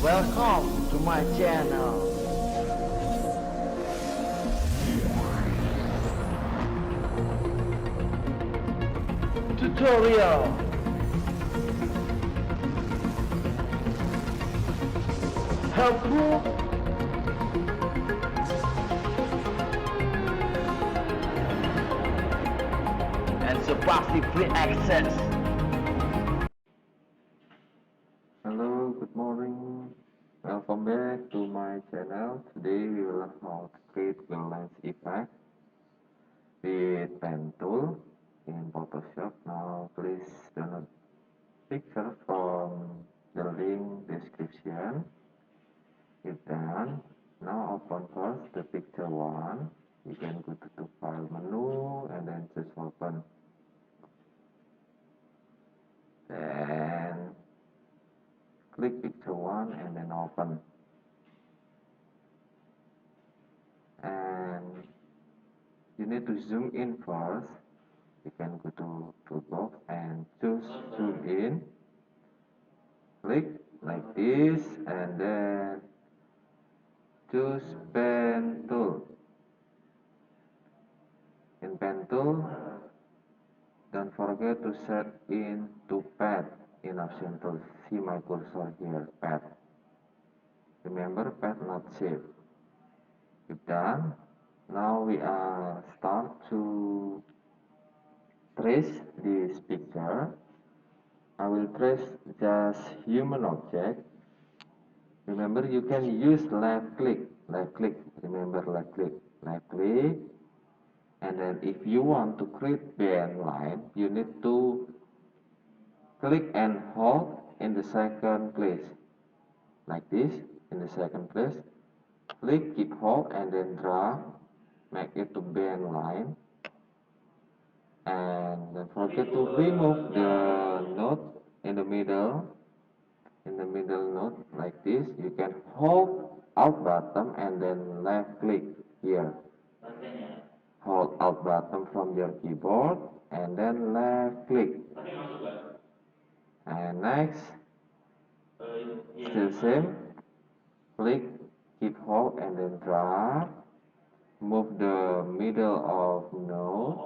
Welcome to my channel. Tutorial. Helpful. And pasti free access. Hello, good morning. Welcome back to my channel. Today we will learn how to create balance effect with pen tool in Photoshop. Now please download picture from the link description. Hit done. Now open first the picture one. You can go to the file menu and then just open. Then click picture one and then open. And you need to zoom in first. You can go to toolbox and choose zoom in, click like this, and then choose pen tool. In pen tool, don't forget to set in to pad in option tool. See my cursor here, pad. Remember, pad not shape. If done, now we are start to trace this picture. I will trace just human object. Remember, you can use left click, remember left click, and then if you want to create band line, you need to click and hold in the second place, like this, in the second place, click, keep hold, and then drag, make it to band line, and don't forget to remove the node in the middle, node like this. You can hold alt button and then left click here, hold alt button from your keyboard and then left click, and next still same, click, keep hold and then drag, move the middle of node.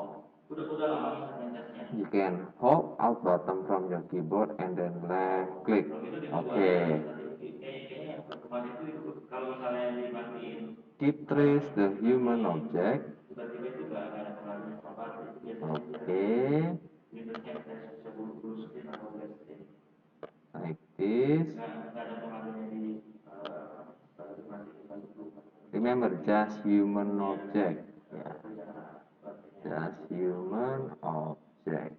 You can hold alt button from your keyboard and then left click. Okay, keep trace the human object. Okay, like this. Remember, just human object. Yeah, just human object.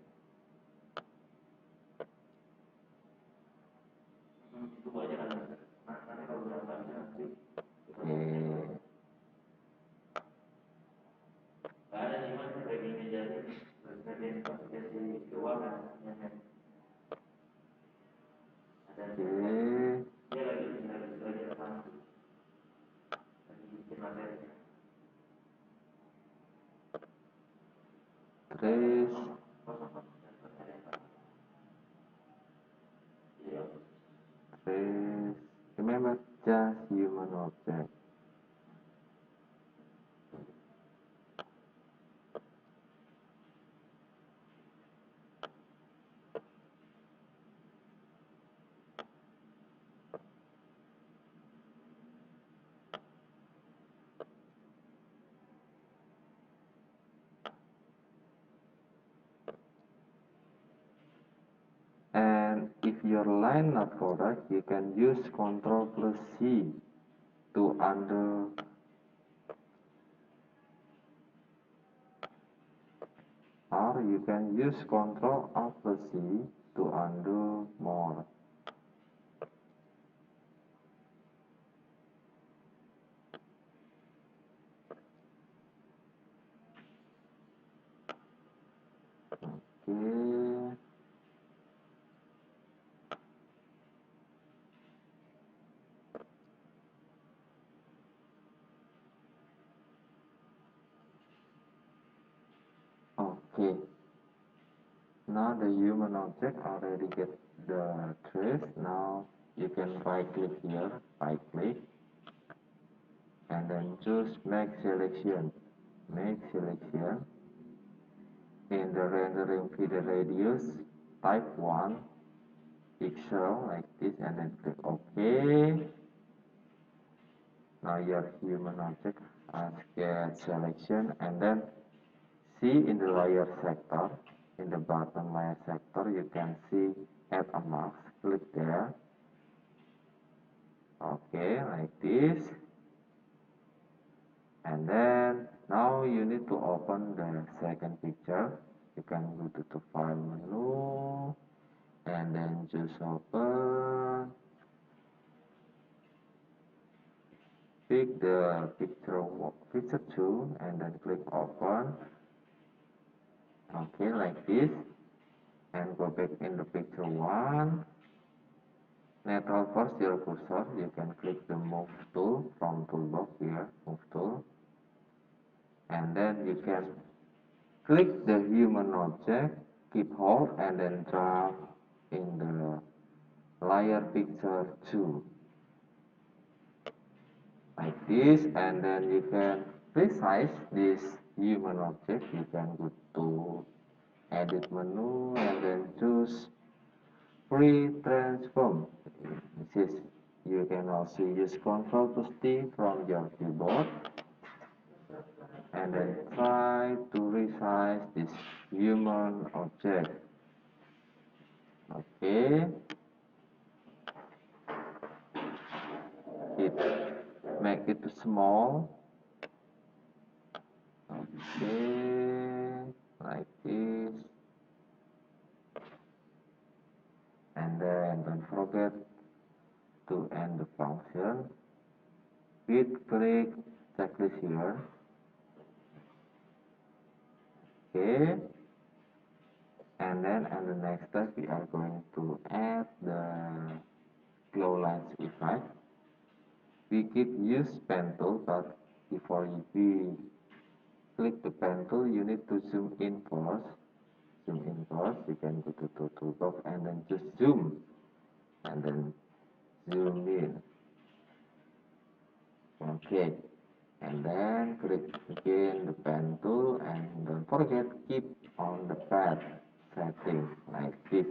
Okay. Okay. Trace. Trace. Remember, just human object. And if your line not correct, you can use Ctrl plus C to undo, or you can use Ctrl Alt plus C to undo more. Okay. Okay. Now the human object already get the trace. Now you can right click here, right click, and then choose make selection. Make selection. In the rendering video radius, type 1 pixel like this, and then click OK. Now your human object has get selection, and then see in the layer sector, in the bottom layer sector, you can see add a mask. Click there. Okay, like this. And then now you need to open the second picture. You can go to the file menu and then just open. Pick the picture 2 and then click open. Okay, like this. And go back in the picture 1. Natural first your cursor. You can click the move tool from toolbox here, move tool. And then you can click the human object, keep hold, and then drag in the layer picture 2 like this. And then you can resize this human object. You can go to edit menu and then choose free transform. This is, you can also use Ctrl plus T from your keyboard, and then try to resize this human object. Okay, make it small. Okay, like this. And then don't forget to end the function. Click checklist here. Okay. And then on the next step we are going to add the glow lines effect. We keep use pen tool, but before we click the pen tool, you need to zoom in first. Zoom in first. You can go to the toolbox and then just zoom, and then zoom in. Okay, and then click again the pen tool, and don't forget keep on the pad setting like this,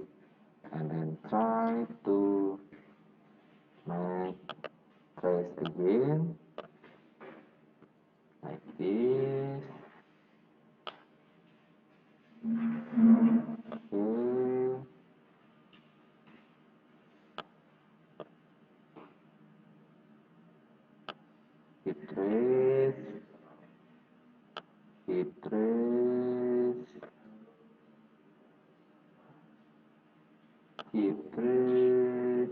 and then try to make trace again like this. Okay, keep trace, keep trace, keep trace,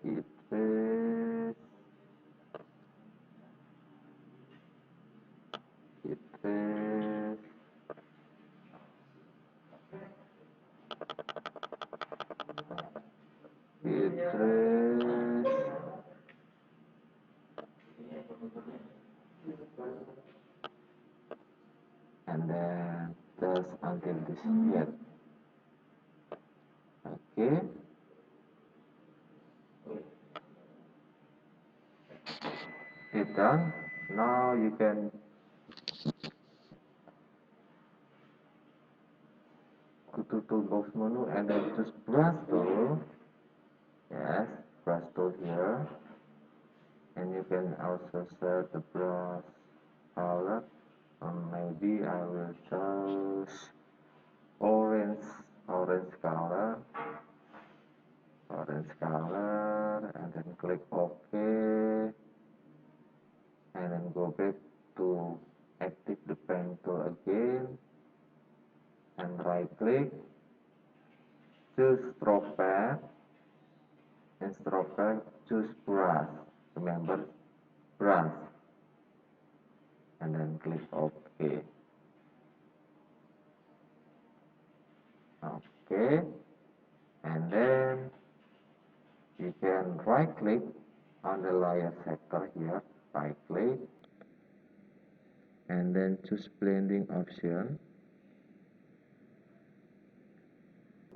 keep trace, keep trace, keep trace, and then just until this yet. Okay, it's done. Now you can go to toolbox menu and then choose brush tool. Yes, brush tool here, and you can also set the brush color. Maybe I will choose orange, orange color, orange color, and then click OK, and then go back to active the pen tool again, and right click, choose stroke pad, and stroke pad, choose brush. Remember brush, and then click OK. Okay, and then you can right click on the layer sector here, right click, and then choose blending option,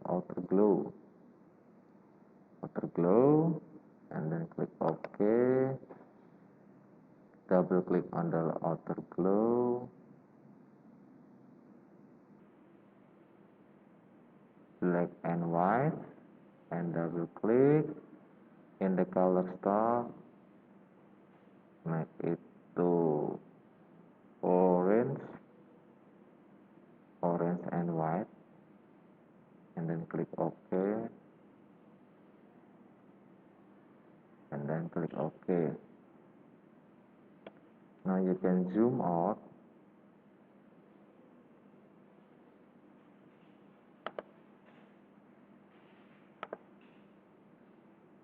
outer glow, and then click OK. Double click on the outer glow, black and white, and double click in the color stock, make it to orange and white, and then click OK, and then click OK. Now you can zoom out.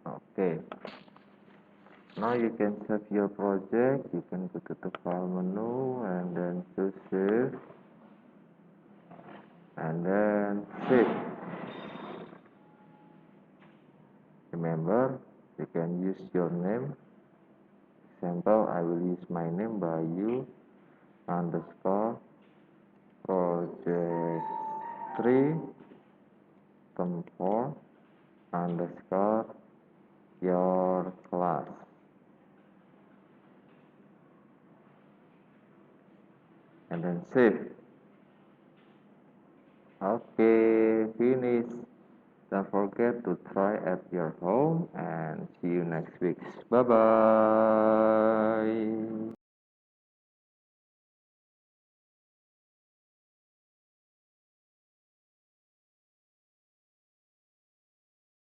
Okay, now you can save your project. You can go to the file menu and then choose save, and then save. Remember, you can use your name. Example, I will use my name, Bayu underscore project 3 term 4 underscore your class, and then save. Okay, finish. Don't forget to try at your home, and see you next week. Bye bye.